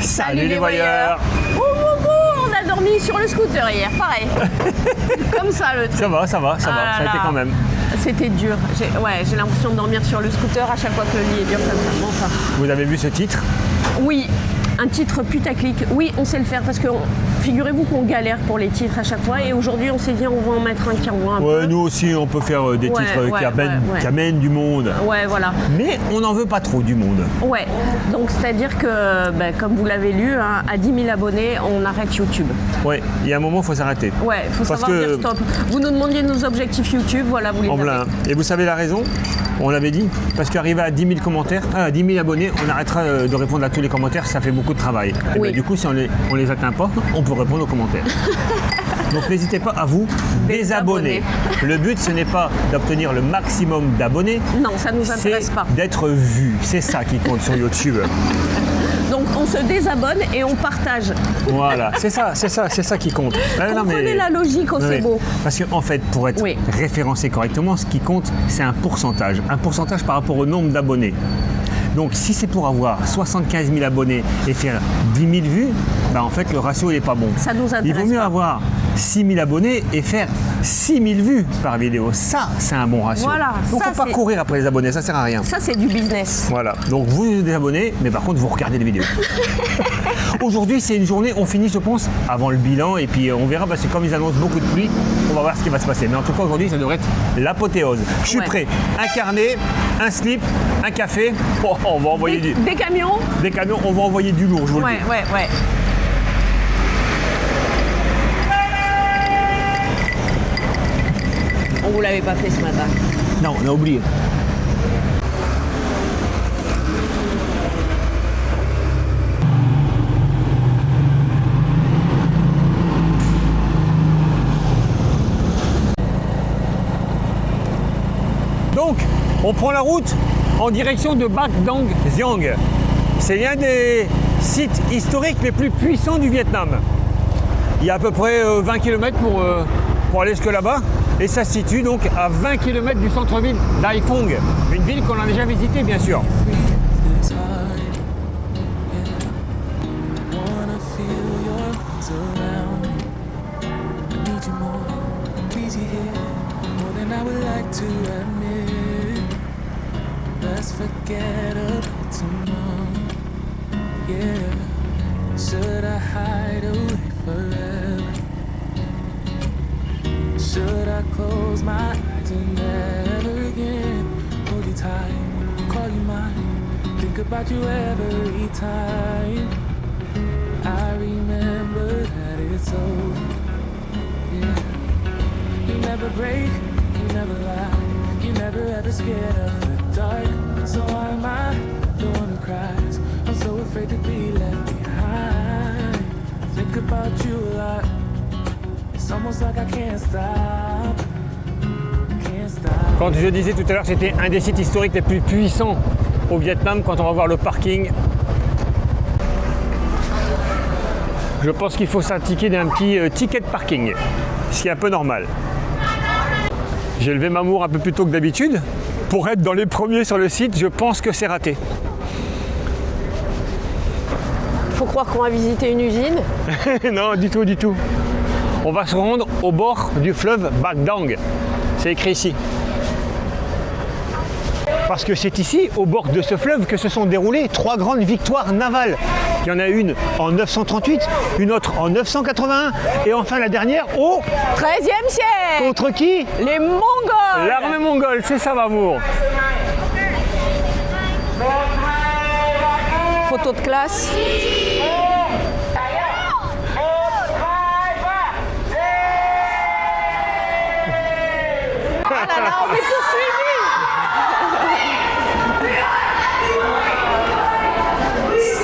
Salut les voyeurs. On a dormi sur le scooter hier, pareil. Comme ça le truc. Ça va, ça a été quand même. C'était dur. J'ai l'impression de dormir sur le scooter à chaque fois que le lit est dur comme ça. Bon, enfin. Vous avez vu ce titre? Oui, un titre putaclic. Oui, on sait le faire parce que figurez-vous qu'on galère pour les titres à chaque fois et aujourd'hui on s'est dit on va en mettre un qui envoie un peu. Nous aussi on peut faire des titres qui amènent du monde. Ouais, voilà. Mais on n'en veut pas trop du monde. Ouais, donc c'est-à-dire que comme vous l'avez lu, hein, à 10 000 abonnés, on arrête YouTube. Ouais, il y a un moment il faut s'arrêter. Ouais, il faut savoir dire stop. Vous nous demandiez nos objectifs YouTube, voilà, vous les avez. Et vous savez la raison? On l'avait dit, parce qu'arriver à 10 000 commentaires, 10 000 abonnés, on arrêtera de répondre à tous les commentaires, ça fait beaucoup de travail. Oui. Et du coup, si on les atteint pas, on peut répondre aux commentaires. Donc n'hésitez pas à vous désabonner. Le but, ce n'est pas d'obtenir le maximum d'abonnés. Non, ça ne nous intéresse pas. C'est d'être vu. C'est ça qui compte sur YouTube. Donc on se désabonne et on partage. Voilà, c'est ça qui compte. Comprenez la logique, c'est beau. Parce qu'en fait, pour être référencé correctement, ce qui compte, c'est un pourcentage. Un pourcentage par rapport au nombre d'abonnés. Donc si c'est pour avoir 75 000 abonnés et faire 10 000 vues, en fait le ratio n'est pas bon. Ça nous intéresse. Il vaut mieux avoir 6 000 abonnés et faire 6 000 vues par vidéo. Ça, c'est un bon ratio. Voilà. Donc il ne faut pas courir après les abonnés, ça sert à rien. Ça, c'est du business. Voilà. Donc vous désabonnez, mais par contre vous regardez les vidéos. Aujourd'hui, c'est une journée, on finit je pense avant le bilan et puis on verra parce que comme ils annoncent beaucoup de pluie, on va voir ce qui va se passer. Mais en tout cas aujourd'hui, ça devrait être l'apothéose. Je suis prêt. Un carnet, un slip, un café. Oh, on va envoyer des camions. Des camions, on va envoyer du lourd, je vous le dis. Ouais. On vous l'avait pas fait ce matin. Non, on a oublié. Donc, on prend la route en direction de Bac Dang Giang. C'est l'un des sites historiques les plus puissants du Vietnam. Il y a à peu près 20 km pour aller jusque là-bas. Et ça se situe donc à 20 km du centre-ville d'Hai Phong, une ville qu'on a déjà visitée bien sûr. Should I close my eyes and never again hold you tight, call you mine, think about you every time I remember that it's over, yeah. You never break, you never lie, you never ever scared of the dark. So why am I the one who cries? I'm so afraid to be left behind. I think about you a lot. Quand je disais tout à l'heure, c'était un des sites historiques les plus puissants au Vietnam quand on va voir le parking. Je pense qu'il faut s'indiquer d'un petit ticket de parking, ce qui est un peu normal. J'ai levé ma moue un peu plus tôt que d'habitude. Pour être dans les premiers sur le site, je pense que c'est raté. Faut croire qu'on va visiter une usine. Non, du tout, du tout. On va se rendre au bord du fleuve Bac Dang. C'est écrit ici. Parce que c'est ici, au bord de ce fleuve, que se sont déroulées 3 grandes victoires navales. Il y en a une en 938, une autre en 981 et enfin la dernière au XIIIe siècle. Contre qui? Les Mongols. L'armée mongole, c'est ça, Mamour. Photo de classe. Ah là là, on est poursuivis.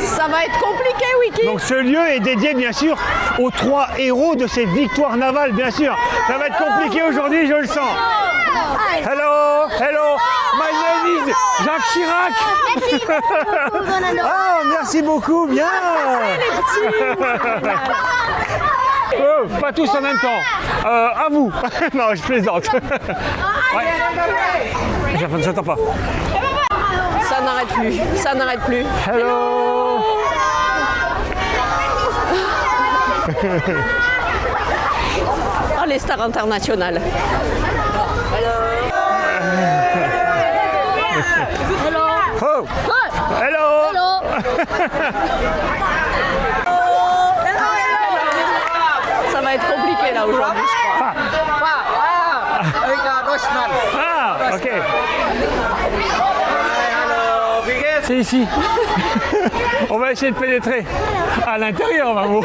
Ça va être compliqué, Wiki. Donc ce lieu est dédié bien sûr aux 3 héros de ces victoires navales, bien sûr. Ça va être compliqué aujourd'hui, je le sens. Hello, hello, my name is Jacques Chirac. Ah, merci beaucoup, bien. Oh, pas tous en même temps. À vous. Non, je plaisante. Ouais. J'entends pas. Ça n'arrête plus, ça n'arrête plus. Hello. Oh, les stars internationales. Oh! Hello! Ça va être compliqué là aujourd'hui, je crois. Ah, ok. C'est ici. On va essayer de pénétrer à l'intérieur, Mamour.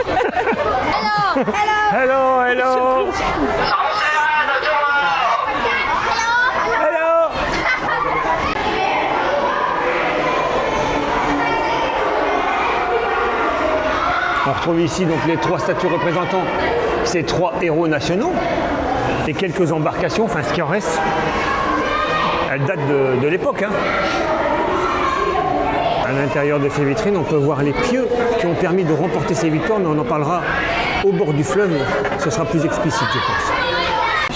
Hello, hello. Hello. On retrouve ici donc les 3 statues représentant ces 3 héros nationaux et quelques embarcations, enfin ce qui en reste. Elles datent de l'époque. Hein. À l'intérieur de ces vitrines, on peut voir les pieux qui ont permis de remporter ces victoires, mais on en parlera au bord du fleuve, ce sera plus explicite, je pense.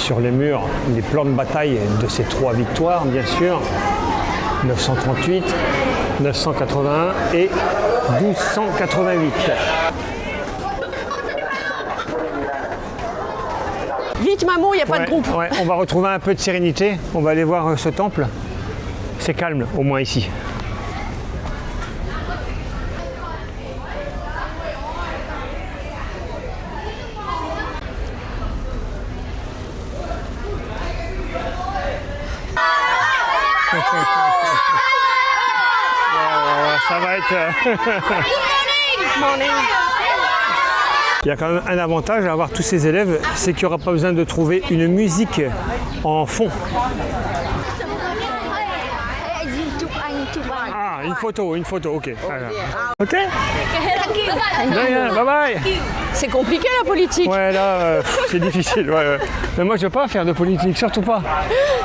Sur les murs, les plans de bataille de ces 3 victoires, bien sûr, 938, 981 et 1288. Vite, Mamour, il n'y a pas de groupe. Ouais, on va retrouver un peu de sérénité, on va aller voir ce temple. C'est calme, au moins ici. Ça va être... Il y a quand même un avantage à avoir tous ces élèves, c'est qu'il n'y aura pas besoin de trouver une musique en fond. Ah, une photo, ok. Ok. Bye bye. C'est compliqué la politique. Ouais, là, c'est difficile. Ouais. Mais moi, je ne veux pas faire de politique, surtout pas.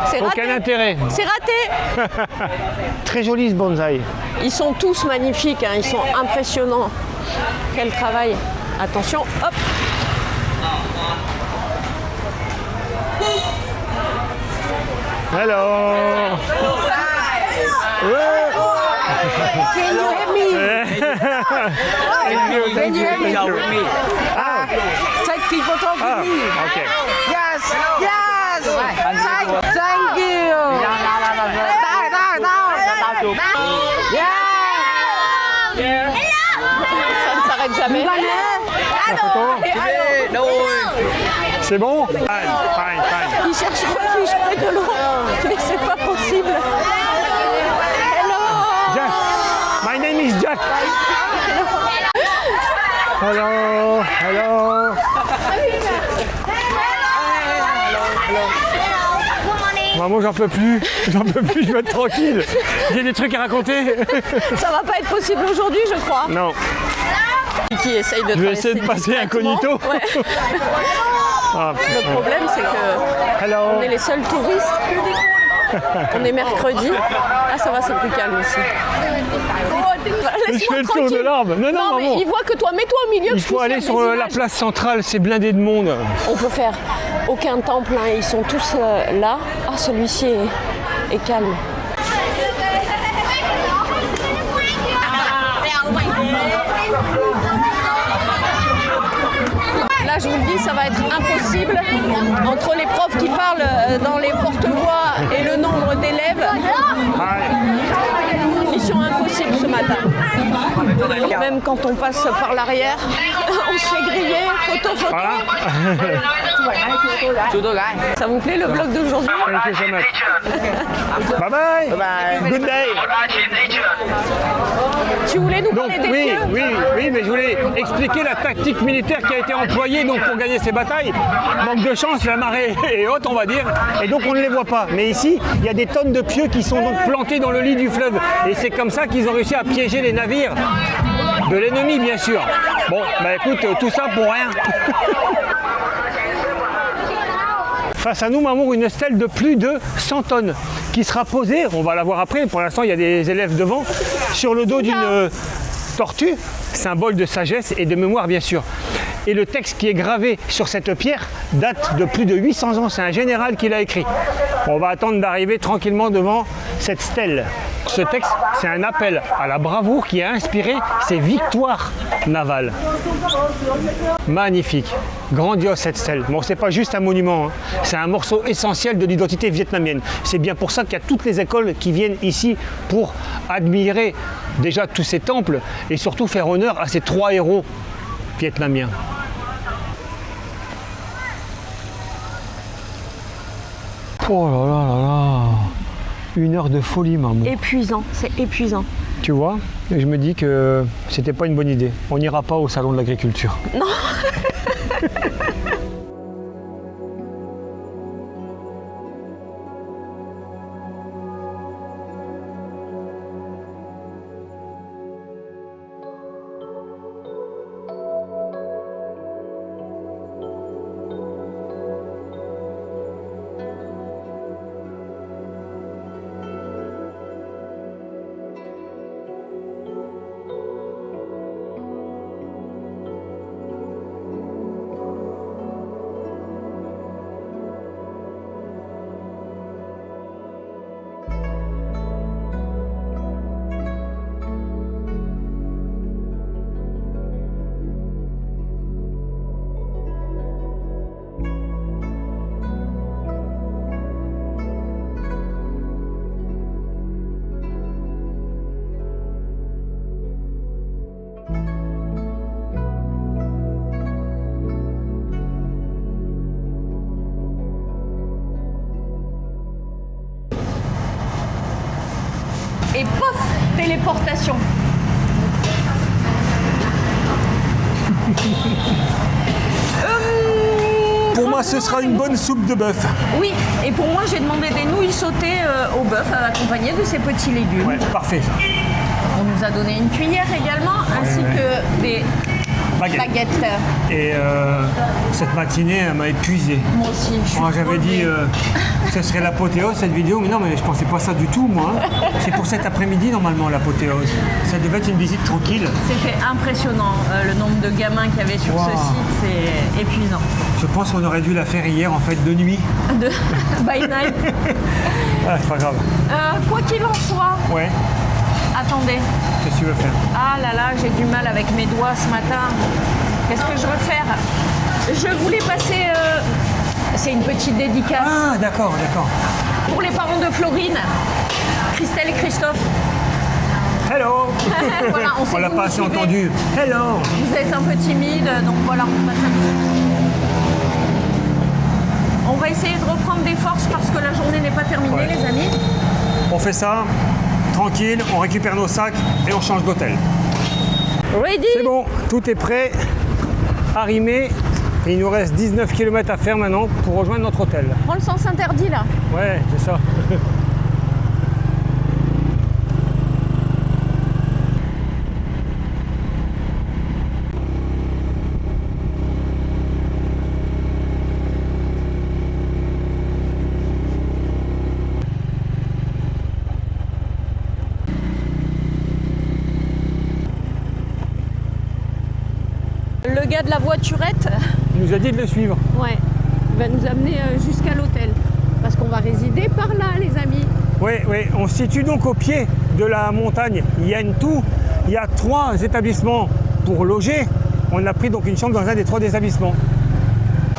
C'est raté. Aucun intérêt. C'est raté. Très joli ce bonsaï. Ils sont tous magnifiques, hein. Ils sont impressionnants. Quel travail. Attention, hop. Hello. Can you help me? Thank you. Take photo with me. Okay. Yes. Yes. Thank you. Ça ne s'arrête jamais. La photo. C'est bon? Fine. Ils cherchent refuge près de l'eau. Mais c'est pas possible. Hello. Jack. My name is Jack. Hello. Maman, j'en peux plus, je veux être tranquille. J'ai des trucs à raconter. Ça va pas être possible aujourd'hui, je crois. Non. Qui essaye de Je vais essayer de passer incognito. Ouais. Le problème, c'est que on est les seuls touristes. On est mercredi. Ah, ça va, c'est plus calme ici. Je fais le tour de l'arbre. Non, Non, mais maman. il voit que toi, mets-toi au milieu. Il faut aller sur la place centrale, c'est blindé de monde. On peut faire aucun temple, hein. Ils sont tous là. Ah, celui-ci est calme. Là, je vous le dis, ça va être impossible. Entre les profs qui parlent dans les porte-voix et le nombre d'élèves, mission impossible ce matin. Même quand on passe par l'arrière, on se fait griller, photo. Voilà. Ça vous plaît le vlog d'aujourd'hui? Thank you so much. Bye bye. Good day. Tu voulais nous parler des pieux? Oui, mais je voulais expliquer la tactique militaire qui a été employée donc, pour gagner ces batailles. Manque de chance, la marée est haute, on va dire, et donc on ne les voit pas. Mais ici, il y a des tonnes de pieux qui sont donc plantés dans le lit du fleuve. Et c'est comme ça qu'ils ont réussi à piéger les navires de l'ennemi, bien sûr. Bon, bah écoute, tout ça pour rien. Face à nous, Mamour, une stèle de plus de 100 tonnes qui sera posée, on va la voir après, pour l'instant il y a des élèves devant, sur le dos d'une tortue, symbole de sagesse et de mémoire bien sûr. Et le texte qui est gravé sur cette pierre date de plus de 800 ans, c'est un général qui l'a écrit. On va attendre d'arriver tranquillement devant cette stèle. Ce texte, c'est un appel à la bravoure qui a inspiré ces victoires navale. Magnifique, grandiose cette stèle. Bon, c'est pas juste un monument, hein. C'est un morceau essentiel de l'identité vietnamienne. C'est bien pour ça qu'il y a toutes les écoles qui viennent ici pour admirer déjà tous ces temples et surtout faire honneur à ces 3 héros vietnamiens. Oh là là là là, 1 heure de folie, maman. Épuisant, c'est épuisant. Tu vois, et je me dis que c'était pas une bonne idée. On n'ira pas au salon de l'agriculture. Non. Et pof, téléportation. Pour moi, ce sera une bonne soupe de bœuf. Oui, et pour moi, j'ai demandé des nouilles sautées au bœuf accompagnées de ces petits légumes. Ouais, parfait. On nous a donné une cuillère également, ainsi que des baguettes. Et cette matinée, elle m'a épuisé. Moi aussi, je suis Moi, j'avais dit crevée. que ce serait l'apothéose cette vidéo, mais non, mais je pensais pas ça du tout, moi. C'est pour cet après-midi, normalement, l'apothéose. Ça devait être une visite tranquille. C'était impressionnant, le nombre de gamins qu'il y avait sur Wow. ce site, c'est épuisant. Je pense qu'on aurait dû la faire hier, en fait, de nuit. De by night. Ah, c'est pas grave. Quoi qu'il en soit, Ouais, attendez. qu'est-ce que tu veux faire? Ah là là, j'ai du mal avec mes doigts ce matin. Qu'est-ce que je veux faire? Je voulais passer... c'est une petite dédicace Ah, d'accord, d'accord. pour les parents de Florine, Christelle et Christophe. Hello. Voilà, on sait On l'a que vous pas nous assez suivez. entendu. Hello. Vous êtes un peu timide, donc voilà, on passe un... On va essayer de reprendre des forces parce que la journée n'est pas terminée, Ouais. les amis. On fait ça, tranquille, on récupère nos sacs et on change d'hôtel. Ready? C'est bon, tout est prêt, arrimé. Et il nous reste 19 km à faire maintenant pour rejoindre notre hôtel. Prends le sens interdit là. Ouais, c'est ça. Le gars de la voiturette, Il nous a dit de le suivre. ouais, va nous amener jusqu'à l'hôtel. Parce qu'on va résider par là, les amis. Oui, oui, on se situe donc au pied de la montagne Yantou. Il y a 3 établissements pour loger. On a pris donc une chambre dans un des 3 établissements.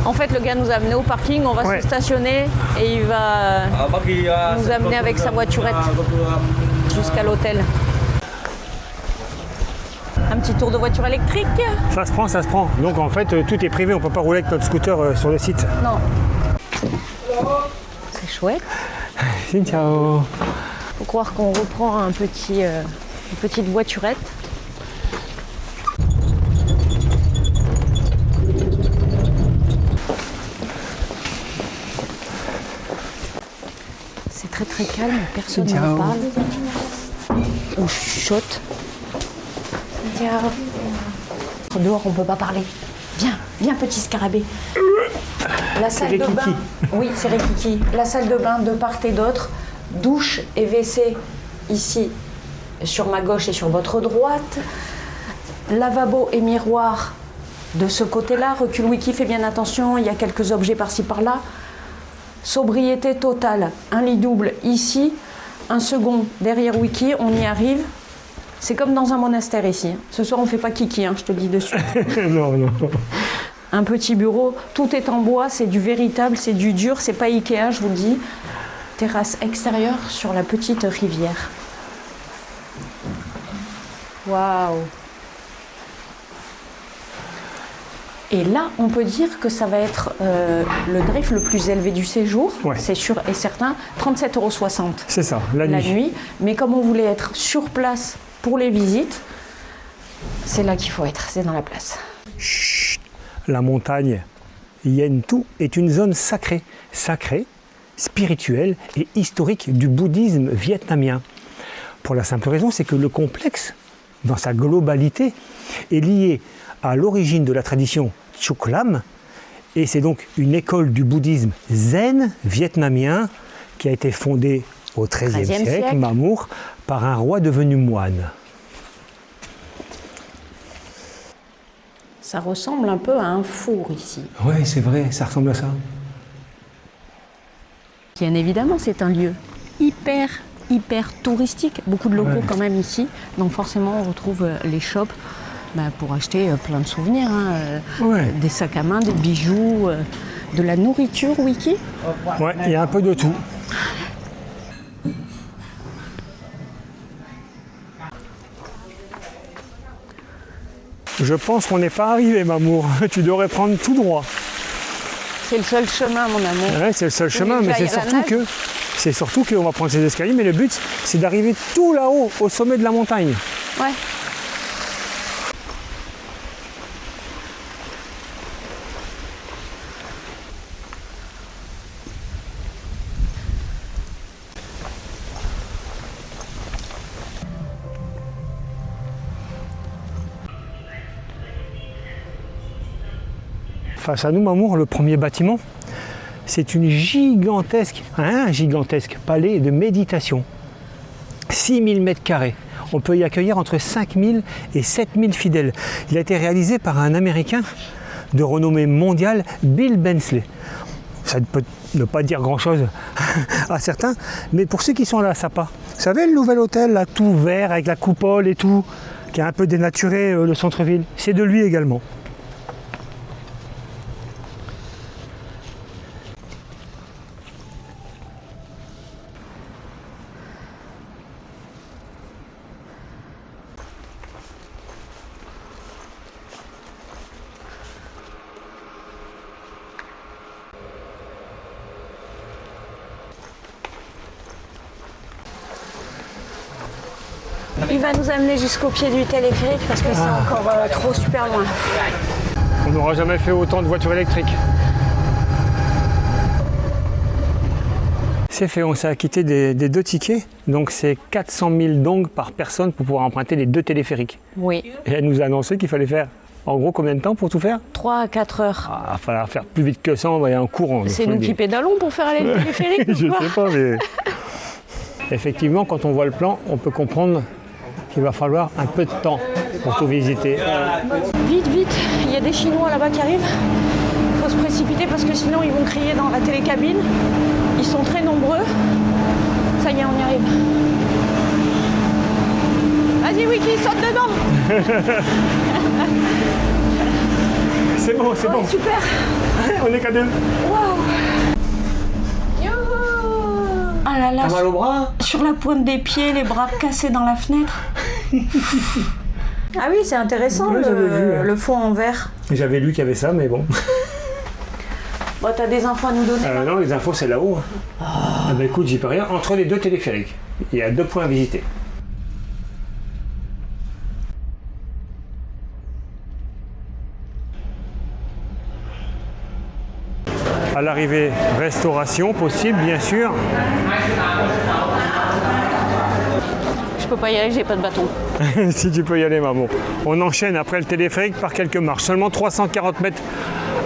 En fait, le gars nous a amenés au parking, on va Ouais. se stationner et il va nous amener avec sa voiturette jusqu'à l'hôtel. Un petit tour de voiture électrique? Ça se prend, ça se prend. Donc en fait, tout est privé, on ne peut pas rouler avec notre scooter sur le site. Non. C'est chouette. Ciao. Faut croire qu'on reprend une petite voiturette. C'est très très calme, personne Ciao. ne parle. On chuchote. Ciao. Dehors, on peut pas parler. Viens, viens petit scarabée. La salle de Rikiki. bain. Oui, c'est Rikiki. La salle de bain de part et d'autre. Douche et WC ici sur ma gauche et sur votre droite. Lavabo et miroir de ce côté-là. Recul wiki, fais bien attention, il y a quelques objets par-ci par-là. Sobriété totale. Un lit double ici, un second derrière wiki, on y arrive. C'est comme dans un monastère ici. Ce soir, on fait pas kiki, je te le dis dessus. Non, non. Un petit bureau, tout est en bois, c'est du véritable, c'est du dur, c'est pas Ikea, je vous le dis. Terrasse extérieure sur la petite rivière. Waouh! Et là, on peut dire que ça va être le tarif le plus élevé du séjour, Ouais. c'est sûr et certain, 37,60 € C'est ça, la la nuit. nuit. Mais comme on voulait être sur place pour les visites, c'est là qu'il faut être, c'est dans la place. Chut, la montagne Yen-Tu est une zone sacrée, spirituelle et historique du bouddhisme vietnamien. Pour la simple raison, c'est que le complexe, dans sa globalité, est lié à l'origine de la tradition Chuk Lam, et c'est donc une école du bouddhisme zen vietnamien qui a été fondée au XIIIe siècle, Mamour, par un roi devenu moine. Ça ressemble un peu à un four ici. Oui, c'est vrai, ça ressemble à ça. Bien évidemment, c'est un lieu hyper touristique. Beaucoup de locaux Ouais. quand même ici. Donc forcément, on retrouve les shops pour acheter plein de souvenirs. Ouais. Des sacs à main, des bijoux, de la nourriture, Wiki. Ouais, il y a un peu de tout. Je pense qu'on n'est pas arrivé, Mamour. Tu devrais prendre tout droit. C'est le seul chemin, mon amour. Ouais, c'est le seul chemin, que mais j'aille à la nage. c'est surtout qu'on va prendre ces escaliers, mais le but, c'est d'arriver tout là-haut, au sommet de la montagne. Ouais. Face à nous, Mamour, le premier bâtiment, c'est un gigantesque palais de méditation. 6000 mètres carrés. On peut y accueillir entre 5000 et 7000 fidèles. Il a été réalisé par un Américain de renommée mondiale, Bill Bensley. Ça ne peut ne pas dire grand-chose à certains, mais pour ceux qui sont là à Sapa, vous savez le nouvel hôtel, là, tout vert, avec la coupole et tout, qui a un peu dénaturé le centre-ville, c'est de lui également. Il va nous amener jusqu'au pied du téléphérique parce que c'est encore trop super loin. On n'aura jamais fait autant de voitures électriques. C'est fait, on s'est acquitté des 2 tickets, donc c'est 400 000 dong par personne pour pouvoir emprunter les 2 téléphériques. Oui. Et elle nous a annoncé qu'il fallait faire, en gros, combien de temps pour tout faire? 3 à 4 heures. Ah, il va falloir faire plus vite que ça, on va y aller en courant. C'est nous qui pédalons pour faire aller le téléphérique Je ou quoi? sais pas, mais... Effectivement, quand on voit le plan, on peut comprendre qu'il va falloir un peu de temps pour tout visiter. Vite, vite, il y a des Chinois là-bas qui arrivent. Il faut se précipiter parce que sinon ils vont crier dans la télécabine. Ils sont très nombreux. Ça y est, on y arrive. Vas-y, Wiki, saute dedans. C'est bon, c'est bon. Super. On est qu'à 2. Waouh. Ah là là, T'as mal au bras? sur la pointe des pieds, les bras cassés dans la fenêtre. Ah oui, c'est intéressant Ouais, j'avais vu, hein. le fond en verre. J'avais lu qu'il y avait ça, mais bon. Bon, t'as des infos à nous donner là Non, les infos, c'est là-haut. Ah bah écoute, j'y peux rien. Entre les 2 téléphériques, il y a 2 points à visiter. À l'arrivée, restauration possible, bien sûr. Je peux pas y aller, j'ai pas de bâton. Si tu peux y aller, maman. On enchaîne après le téléphérique par quelques marches. Seulement 340 mètres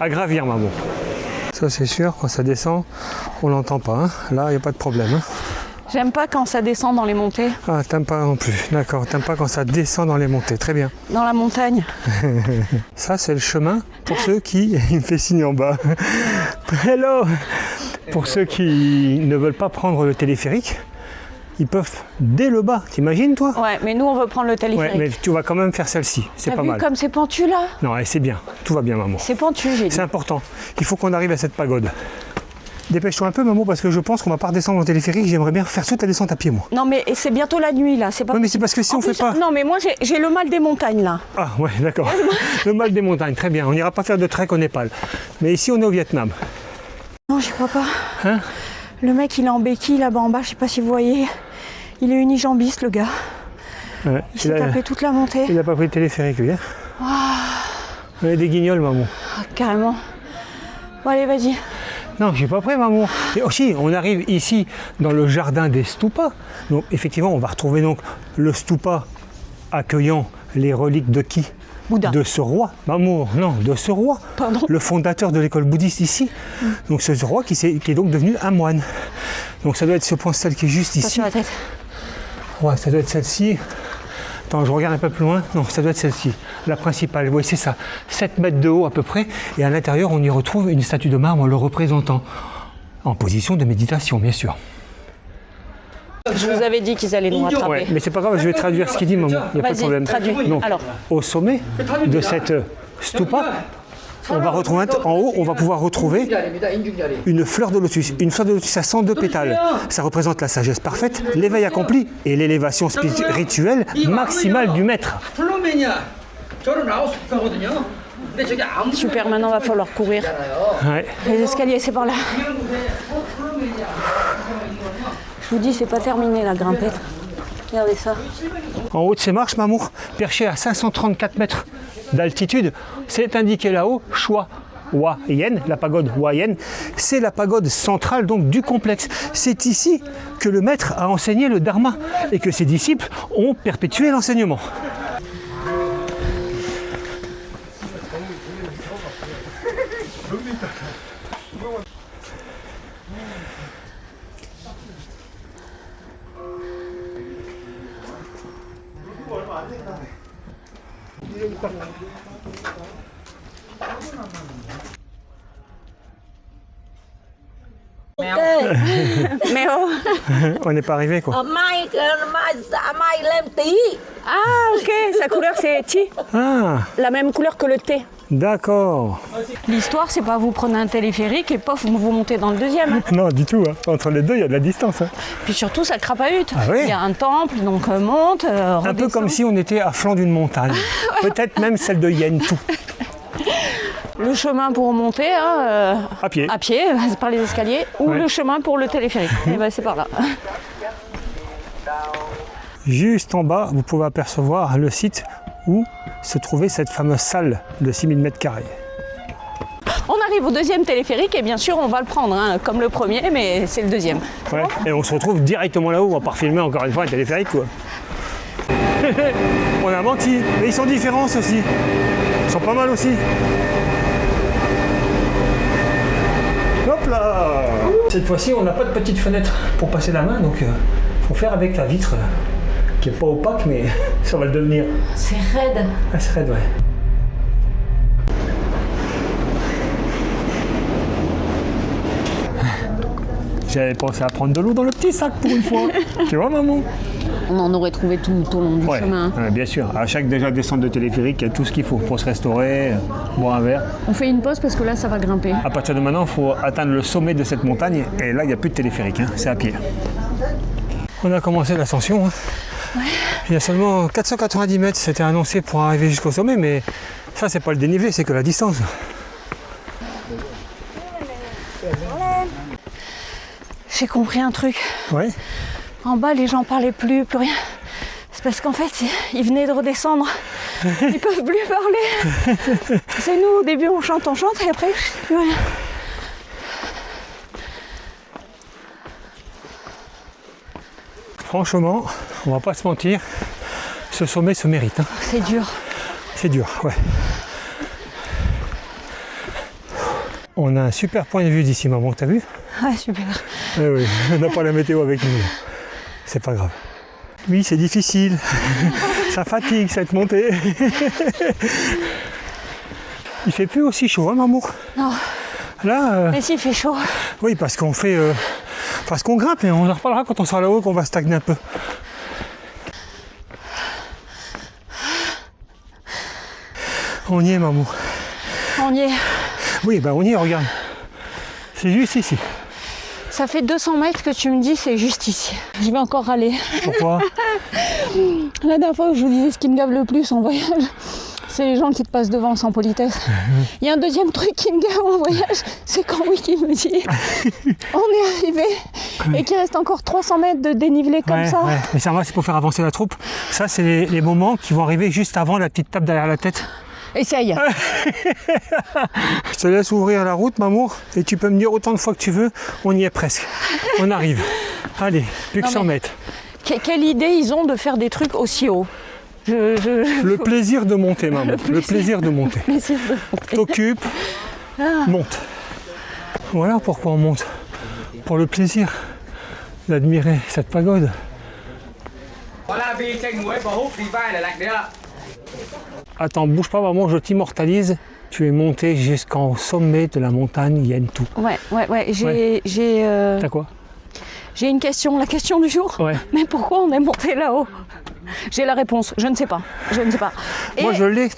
à gravir, maman. Ça, c'est sûr, quand ça descend, on l'entend pas. Hein. Là, il n'y a pas de problème. Hein. J'aime pas quand ça descend dans les montées. Ah, t'aimes pas non plus. D'accord, t'aimes pas quand ça descend dans les montées. Très bien. Dans la montagne. Ça, c'est le chemin pour ceux qui... Il me fait signe en bas. Hello. Pour ceux qui ne veulent pas prendre le téléphérique, ils peuvent dès le bas, t'imagines toi? Ouais, mais nous on veut prendre le Ouais, téléphérique. mais tu vas quand même faire celle-ci, c'est T'as pas vu mal. comme c'est pentu là? Non, allez, c'est bien, tout va bien maman. C'est pentu, j'ai dit. C'est important, il faut qu'on arrive à cette pagode. Dépêche-toi un peu maman parce que je pense qu'on va pas redescendre au téléphérique, j'aimerais bien faire toute la descente à pied moi. Non mais c'est bientôt la nuit là, c'est pas. Oui mais c'est parce que si En on fait plus, pas... Non mais moi j'ai le mal des montagnes là. Ah ouais d'accord, le mal des montagnes, très bien, on n'ira pas faire de trek au Népal. Mais ici on est au Vietnam. Non, j'y crois pas. Hein? Le mec il est en béquille là-bas en bas, je sais pas si vous voyez. Il est unijambiste le gars. Ouais, Il s'est tapé toute la montée. il a pas pris le téléphérique lui. Hein. On est des guignols maman. Ah, carrément. Bon allez vas-y. Non, j'ai pas prêt, maman. Et aussi, on arrive ici dans le jardin des stupas. Donc, effectivement, on va retrouver donc le stupa accueillant les reliques de qui? Bouddha. De ce roi, maman, non, de ce roi, Pardon. le fondateur de l'école bouddhiste ici. Donc, ce roi qui est donc devenu un moine. Donc, ça doit être ce point stèle qui est juste Pas ici. sur la tête. Ouais, ça doit être celle-ci. Attends, je regarde un peu plus loin. Non, ça doit être celle-ci, la principale. Oui, c'est ça. 7 mètres de haut à peu près. Et à l'intérieur, on y retrouve une statue de marbre le représentant. En position de méditation, bien sûr. Je vous avais dit qu'ils allaient nous rattraper. Ouais, mais c'est pas grave, je vais traduire ce qu'il dit, maman. Il n'y a pas de Vas-y, problème. traduis. Donc, Alors. au sommet de cette stupa, on va retrouver en haut, on va pouvoir retrouver une fleur de lotus. Une fleur de lotus à 102 pétales. Ça représente la sagesse parfaite, l'éveil accompli et l'élévation rituelle maximale du maître. Super, maintenant va falloir courir. Ouais. Les escaliers c'est par là. Je vous dis c'est pas terminé la grimpette. Regardez ça. En haut de ces marches, Mamour, perché à 534 mètres d'altitude, c'est indiqué là-haut, Chua Hua Yen, la pagode Hua Yen, c'est la pagode centrale donc du complexe. C'est ici que le maître a enseigné le dharma et que ses disciples ont perpétué l'enseignement. Mais oh. On n'est pas arrivé quoi. Mai lên tí. Ah ok, sa couleur c'est thé. Ah, La même couleur que le thé. d'accord. L'histoire c'est pas vous prenez un téléphérique et pof vous montez dans le deuxième. Non, du tout. Hein. Entre les deux, il y a de la distance. Hein. Puis surtout ça crapahute. Ah oui. Il y a un temple donc monte, Un peu comme si on était à flanc d'une montagne. Peut-être même celle de Yen tout. Le chemin pour monter hein, À pied. c'est par les escaliers, ou Ouais. le chemin pour le téléphérique. Et ben c'est par là. Juste en bas, vous pouvez apercevoir le site où se trouvait cette fameuse salle de 6000 m². On arrive au deuxième téléphérique et bien sûr on va le prendre hein, comme le premier mais c'est le deuxième. Ouais. Et on se retrouve directement là-haut, on va pas filmer encore une fois un téléphérique quoi. On a menti, mais ils sont différents aussi. Ils sont pas mal aussi. Hop là! Cette fois-ci, on n'a pas de petite fenêtre pour passer la main, donc faut faire avec la vitre qui est pas opaque, mais ça va le devenir. C'est raide. Ah, c'est raide, ouais. J'avais pensé à prendre de l'eau dans le petit sac pour une fois. Tu vois, maman? On en aurait trouvé tout au long du Ouais, chemin. ouais, bien sûr. À chaque déjà descente de téléphérique, il y a tout ce qu'il faut pour se restaurer, boire un verre. On fait une pause parce que là ça va grimper. À partir de maintenant, il faut atteindre le sommet de cette montagne et là, il n'y a plus de téléphérique, hein, c'est à pied. On a commencé l'ascension. Hein. Ouais. Il y a seulement 490 mètres, c'était annoncé pour arriver jusqu'au sommet, mais ça, c'est pas le dénivelé, c'est que la distance. J'ai compris un truc. Ouais. En bas les gens parlaient plus rien. C'est parce qu'en fait ils venaient de redescendre. Ils peuvent plus parler. C'est nous au début on chante et après plus rien. Franchement, on va pas se mentir, ce sommet se mérite. Hein. C'est dur. C'est dur, ouais. On a un super point de vue d'ici, maman, t'as vu? Ouais super. Eh oui, on n'a pas la météo avec nous. C'est pas grave. Oui, c'est difficile. Ça fatigue cette montée. Il fait plus aussi chaud, hein, maman? Non. Là, Mais s'il fait chaud. oui, parce qu'on fait Parce qu'on grimpe et on en reparlera quand on sera là-haut, qu'on va stagner un peu. On y est, maman. On y est. Oui, bah on y est, regarde. C'est juste ici. Ça fait 200 mètres que tu me dis c'est juste ici. Je vais encore râler. Pourquoi? La dernière fois, je vous disais ce qui me gave le plus en voyage, c'est les gens qui te passent devant sans politesse. Il y a un deuxième truc qui me gave en voyage, c'est quand Wiki me dit on est arrivé et qu'il reste encore 300 mètres de dénivelé comme ça. Ouais. Mais ça va, c'est pour faire avancer la troupe. Ça, c'est les moments qui vont arriver juste avant la petite tape derrière la tête. Essaye. Je te laisse ouvrir la route, maman, et tu peux me dire autant de fois que tu veux, on y est presque. On arrive. Allez, plus que 100 mètres. Quelle idée ils ont de faire des trucs aussi hauts. Le plaisir de monter, maman. Le plaisir de monter. Plaisir de monter. T'occupes, monte. Voilà pourquoi on monte. Pour le plaisir d'admirer cette pagode. Attends, bouge pas, maman, je t'immortalise. Tu es monté jusqu'au sommet de la montagne Yentou. Ouais. J'ai T'as quoi? J'ai une question, la question du jour. Ouais. Mais pourquoi on est monté là-haut? J'ai la réponse, je ne sais pas. Et Moi, je l'ai.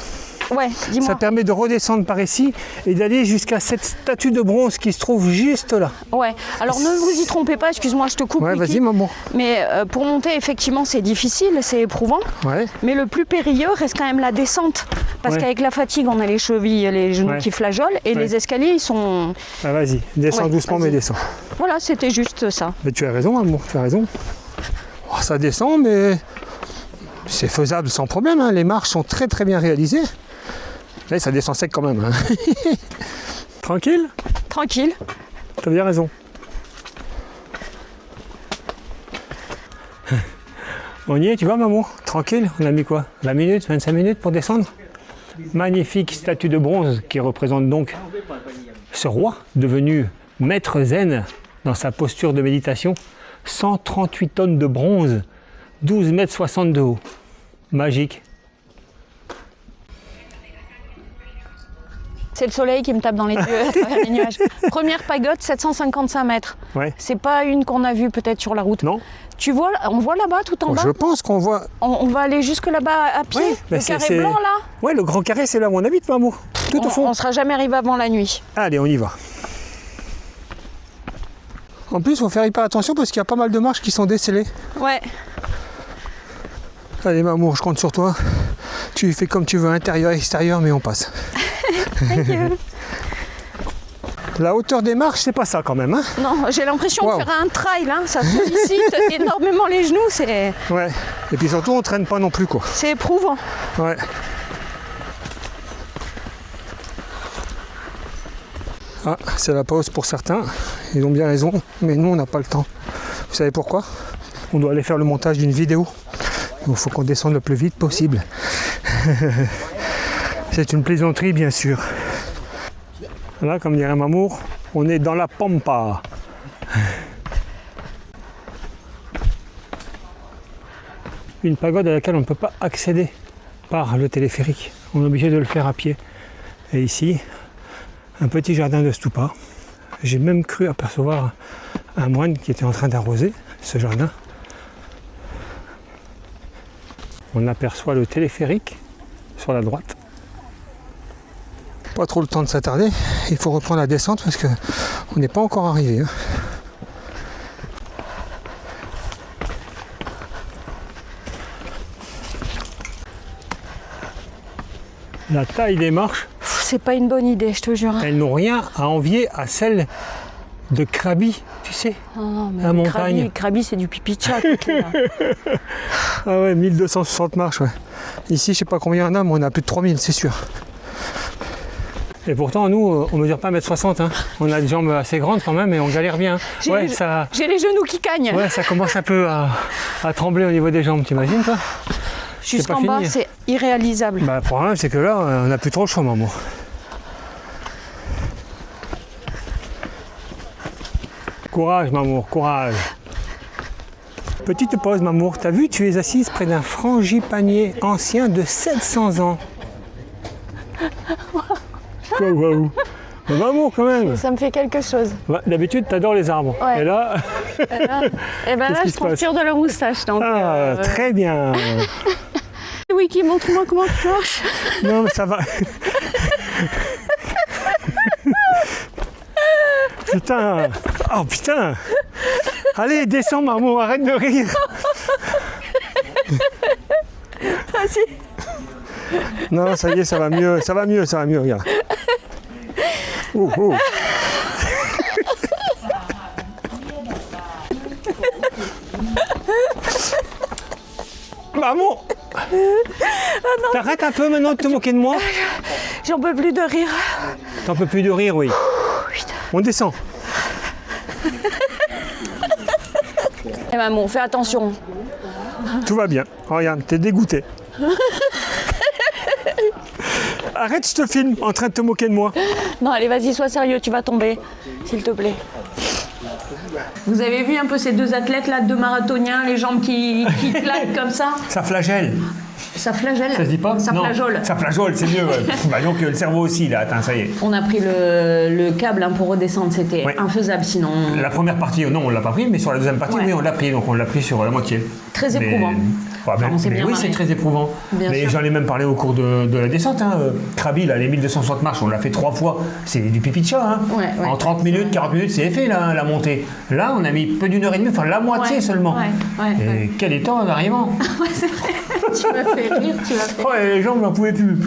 ouais, dis-moi. Ça permet de redescendre par ici et d'aller jusqu'à cette statue de bronze qui se trouve juste là. Ouais. Alors ne vous y trompez pas, excuse-moi, je te coupe. Ouais, Wiki. vas-y, maman. Mais pour monter, effectivement, c'est difficile, c'est éprouvant. Ouais. Mais le plus périlleux reste quand même la descente. Parce Ouais. qu'avec la fatigue, on a les chevilles, les genoux Ouais. qui flageolent. Et Ouais. les escaliers, ils sont... Ah, vas-y, descends Ouais, doucement, vas-y. mais descends. Voilà, c'était juste ça. Mais tu as raison, amour, tu as raison. Oh, ça descend, mais c'est faisable sans problème. Hein. Les marches sont très très bien réalisées. Là, ça descend sec quand même. Hein. Tranquille? Tranquille. Tu as bien raison. On y est, tu vois, maman? Tranquille, on a mis quoi? 20 minutes, 25 minutes pour descendre? Magnifique statue de bronze qui représente donc ce roi devenu maître zen dans sa posture de méditation. 138 tonnes de bronze, 12,60 mètres de haut. Magique. C'est le soleil qui me tape dans les yeux à travers les nuages. Première pagode, 755 mètres. Ouais. C'est pas une qu'on a vue peut-être sur la route. Non? Tu vois, on voit là-bas, tout en Bon, bas. je pense qu'on voit. On va aller jusque là-bas à pied. Ouais, le bah, carré blanc là. Ouais, le grand carré, c'est là où on habite, maman. Tout au fond. On sera jamais arrivé avant la nuit. Allez, on y va. En plus, il faut faire hyper attention parce qu'il y a pas mal de marches qui sont décellées. Ouais. Allez, maman, je compte sur toi. Tu fais comme tu veux, intérieur, extérieur, mais on passe. Thank you. La hauteur des marches, c'est pas ça quand même. Hein? Non, j'ai l'impression Wow. de faire un trail. Hein. Ça sollicite énormément les genoux. Ouais. Et puis surtout, on traîne pas non plus, quoi. C'est éprouvant. Ouais. Ah, c'est la pause pour certains. Ils ont bien raison, mais nous, on n'a pas le temps. Vous savez pourquoi? On doit aller faire le montage d'une vidéo. Il faut qu'on descende le plus vite possible. C'est une plaisanterie, bien sûr. Là, comme dirait Mamour, on est dans la pampa. Une pagode à laquelle on ne peut pas accéder par le téléphérique. On est obligé de le faire à pied. Et ici, un petit jardin de stupa. J'ai même cru apercevoir un moine qui était en train d'arroser ce jardin. On aperçoit le téléphérique sur la droite. Pas trop le temps de s'attarder, il faut reprendre la descente parce qu'on n'est pas encore arrivé. Hein. La taille des marches, C'est pas une bonne idée, je te jure. elles n'ont rien à envier à celle de Krabi, tu sais. Non, mais La montagne. Krabi, c'est du pipi de chat. là. Ah ouais, 1260 marches, ouais. Ici, je sais pas combien on a, mais on a plus de 3000, c'est sûr. Et pourtant, nous, on mesure pas 1m60. Hein. On a des jambes assez grandes quand même et on galère bien. J'ai Ouais, les- ça, J'ai les genoux qui cagnent. ouais, ça commence un peu à trembler au niveau des jambes, t'imagines toi? Jusqu'en pas bas, fini. c'est irréalisable. Bah, le problème, c'est que là, on n'a plus trop le choix, maman. Courage, maman, courage. Petite pause, maman. T'as vu, tu es assise près d'un frangipanier ancien de 700 ans. Waouh. Mais maman, quand même. Ça me fait quelque chose. Ouais, d'habitude, t'adores les arbres. Ouais. Et là, Et ben là, qui je se passe transpire de la moustache. Donc, très bien. Wiki, montre-moi comment tu marches. Non, mais ça va. Putain. Oh putain. Allez, descends, maman, arrête de rire. Vas-y. Non, ça y est, ça va mieux, regarde. Oh, oh. Maman, t'arrêtes un peu maintenant de te moquer de moi. J'en peux plus de rire. T'en peux plus de rire, oui. On descend. Eh maman, fais attention. Tout va bien. Regarde, t'es dégoûté. Arrête, je te filme en train de te moquer de moi. Non, allez, vas-y, sois sérieux, tu vas tomber, s'il te plaît. Vous avez vu un peu ces deux athlètes là, deux marathoniens, les jambes qui claquent comme ça? Ça flagelle. Ça flagelle? Ça se dit pas? Ça Non, flageole. ça flageole, c'est mieux. Ouais. Bah donc le cerveau aussi, là, attends, ça y est. On a pris le câble pour redescendre, c'était Ouais. infaisable sinon. La première partie, non, on l'a pas pris, mais sur la deuxième partie, Ouais. oui, on l'a pris. Donc on l'a pris sur la moitié. Très éprouvant. Ouais, Enfin, on s'est mais bien oui, marré. c'est très éprouvant. Bien mais sûr. j'en ai même parlé au cours de la descente. Hein. Krabi, là, les 1260 marches, on l'a fait 3 fois. C'est du pipi de chat. Hein. Ouais, ouais. En 30 minutes, 40 minutes, c'est fait la montée. Là, on a mis peu d'une heure et demie, enfin la moitié Ouais, seulement. ouais, et ouais. quel est temps en arrivant. Ouais, c'est vrai. Tu m'as fait rire, tu m'as fait. Oh, et les gens n'en pouvaient plus.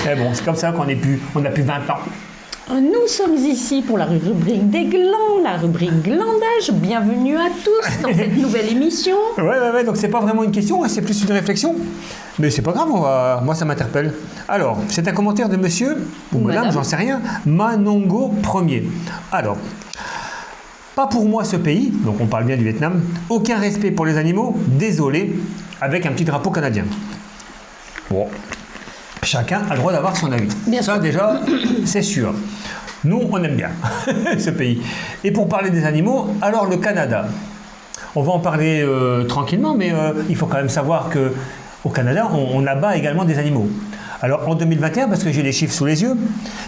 Mais bon, c'est comme ça qu'on a plus 20 ans. Nous sommes ici pour la rubrique des glands, la rubrique glandage. Bienvenue à tous dans cette nouvelle émission. Ouais, donc c'est pas vraiment une question, hein, c'est plus une réflexion. Mais c'est pas grave, moi ça m'interpelle. Alors, c'est un commentaire de monsieur, ou madame, j'en sais rien, Manongo Ier. Alors, pas pour moi ce pays, donc on parle bien du Vietnam, aucun respect pour les animaux, désolé, avec un petit drapeau canadien. Bon, chacun a le droit d'avoir son avis. Bien Ça sûr. déjà, c'est sûr. Nous, on aime bien ce pays. Et pour parler des animaux, alors le Canada. On va en parler tranquillement, mais il faut quand même savoir qu'au Canada, on abat également des animaux. Alors en 2021, parce que j'ai les chiffres sous les yeux,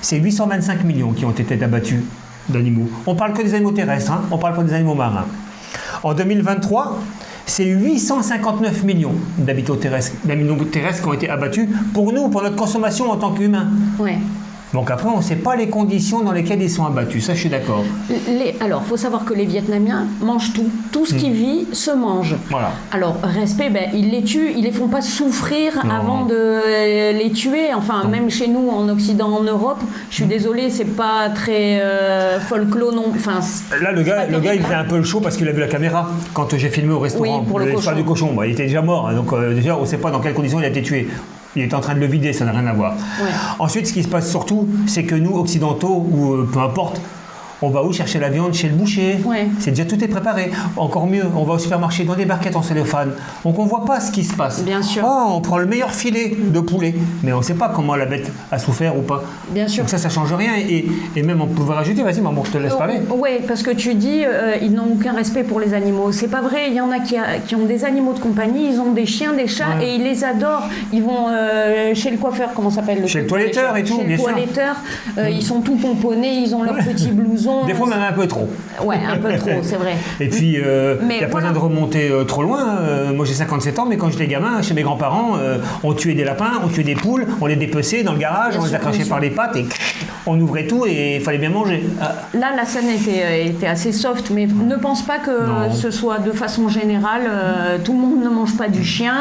c'est 825 millions qui ont été abattus d'animaux. On parle que des animaux terrestres, hein, on parle pas des animaux marins. En 2023, c'est 859 millions d'animaux terrestres qui ont été abattus pour nous, pour notre consommation en tant qu'humains. Ouais. Donc après, on ne sait pas les conditions dans lesquelles ils sont abattus, ça je suis d'accord. Alors, il faut savoir que les Vietnamiens mangent tout. Tout ce qui vit se mange. Voilà. Alors, respect, ils les tuent, ils les font pas souffrir Non. avant de les tuer. Enfin, même chez nous, en Occident, en Europe, je suis désolée, c'est pas très folklore non. Enfin, Là, le gars, il faisait un peu le show parce qu'il a vu la caméra quand j'ai filmé au restaurant. Oui, pour le l'histoire cochon. du cochon. Bon, il était déjà mort, hein, donc déjà, on ne sait pas dans quelles conditions il a été tué. Il est en train de le vider, ça n'a rien à voir. Ouais. Ensuite, ce qui se passe surtout, c'est que nous, occidentaux, ou peu importe, on va où chercher la viande? Chez le boucher. Ouais. C'est déjà tout est préparé. Encore mieux, on va au supermarché dans des barquettes en cellophane. Donc on ne voit pas ce qui se passe. Bien sûr. Oh, on prend le meilleur filet de poulet, mais on ne sait pas comment la bête a souffert ou pas. Bien sûr. Donc ça change rien. Et même on pouvait rajouter, vas-y maman, je te laisse parler. Oui, parce que tu dis ils n'ont aucun respect pour les animaux. C'est pas vrai. Il y en a qui ont des animaux de compagnie, ils ont des chiens, des chats et ils les adorent. Ils vont chez le coiffeur, comment ça s'appelle? Chez le toiletteur et tout, Chez bien le sûr. toiletteur, ils sont tout pomponnés, ils ont leur petit blouson. Des fois même un peu trop. Ouais, un peu trop, c'est vrai. Et puis, il Mais n'y a pas voilà. besoin de remonter trop loin. Moi, j'ai 57 ans, mais quand j'étais gamin, chez mes grands-parents, on tuait des lapins, on tuait des poules, on les dépeçait dans le garage, Bien on les sûr, accrochait bien par sûr. les pattes et on ouvrait tout et il fallait bien manger. Là, la scène était assez soft, mais ne pense pas que Non. ce soit de façon générale. Tout le monde ne mange pas du chien.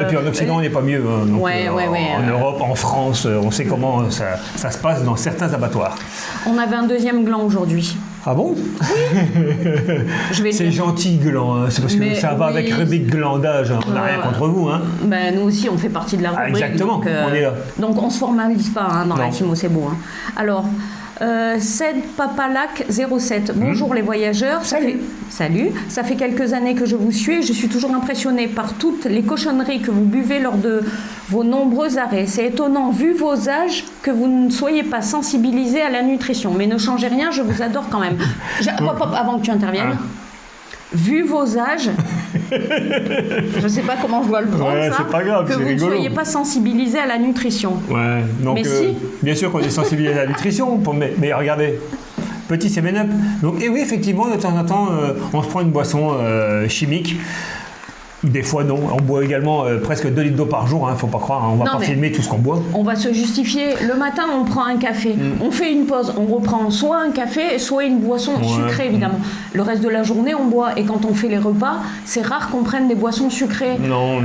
Et puis en Occident, on n'est pas mieux. Hein. Donc, Ouais, en Europe, en France, on sait comment ça se passe dans certains abattoirs. On avait un deuxième gland aujourd'hui. Ah bon? Je vais le C'est dire. gentil, gland. Hein. C'est parce que Mais ça va oui. avec rubrique glandage. Hein. On n'a rien contre vous. Hein. Ben, nous aussi, on fait partie de la rubrique. exactement, donc, on est là. Donc, on ne se formalise pas dans la Non. Timo, c'est beau. Hein. Alors, Ced Papalac 07. Bonjour les voyageurs. Salut. Ça fait quelques années que je vous suis et je suis toujours impressionnée par toutes les cochonneries que vous buvez lors de vos nombreux arrêts. C'est étonnant, vu vos âges, que vous ne soyez pas sensibilisés à la nutrition. Mais ne changez rien, je vous adore quand même. Hop, avant que tu interviennes. Vu vos âges, Je sais pas comment je dois le prendre, Ouais, ça. c'est pas grave, que c'est vous rigolo. ne soyez pas sensibilisé à la nutrition. Ouais, donc Mais si. bien sûr qu'on est sensibilisé à la nutrition, mais regardez, petit 7-Up. Donc, et oui, effectivement, de temps en temps, on se prend une boisson chimique. Des fois, non. On boit également presque 2 litres d'eau par jour, faut pas croire, on va Non, pas mais- filmer tout ce qu'on boit. On va se justifier. Le matin, on prend un café. On fait une pause. On reprend soit un café, soit une boisson sucrée, évidemment. Le reste de la journée, on boit. Et quand on fait les repas, c'est rare qu'on prenne des boissons sucrées. Non,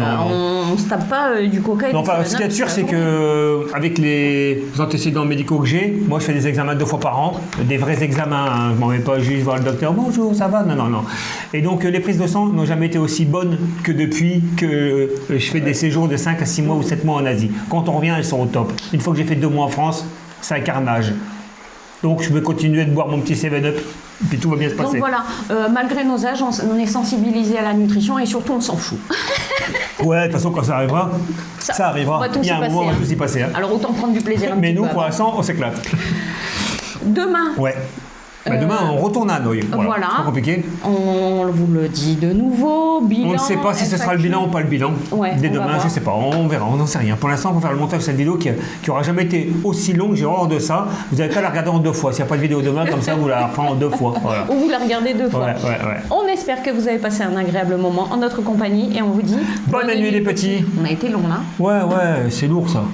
On ne se tape pas du coca et Non, du enfin, 7-Up ce qu'il y a de sûr, toute c'est la journée. que avec les antécédents médicaux que j'ai, moi je fais des examens 2 fois par an, des vrais examens, je m'en vais pas juste voir le docteur, bonjour, ça va, non. Et donc les prises de sang n'ont jamais été aussi bonnes que depuis que je fais des séjours de 5 à 6 mois ou 7 mois en Asie. Quand on revient, elles sont au top. Une fois que j'ai fait 2 mois en France, c'est un carnage. Donc je vais continuer de boire mon petit 7-Up, et puis tout va bien se passer. Donc voilà, malgré nos âges, on est sensibilisé à la nutrition et surtout on s'en fout. Ouais, de toute façon, quand ça arrivera, ça arrivera. On va tous Il y a y un moment, on va passer, tous y passer. Alors autant prendre du plaisir un Mais petit nous, peu pour avant. l'instant, on s'éclate. Demain, Ouais. Bah, demain, on retourne à Hanoï. voilà. C'est pas compliqué. On vous le dit de nouveau, bilan. On ne sait pas si ce sera le FAQ. bilan ou pas le bilan. Ouais, Dès on va demain, voir. je sais pas, on verra, on n'en sait rien. Pour l'instant, on va faire le montage de cette vidéo qui aura jamais été aussi longue, j'ai horreur de ça. Vous n'avez qu'à la regarder en 2 fois. S'il n'y a pas de vidéo demain, comme ça, vous la ferez en 2 fois. Voilà. Ou vous la regardez 2 fois. Ouais. On espère que vous avez passé un agréable moment en notre compagnie et on vous dit Bonne nuit les petits. On a été long là. Ouais, c'est lourd ça.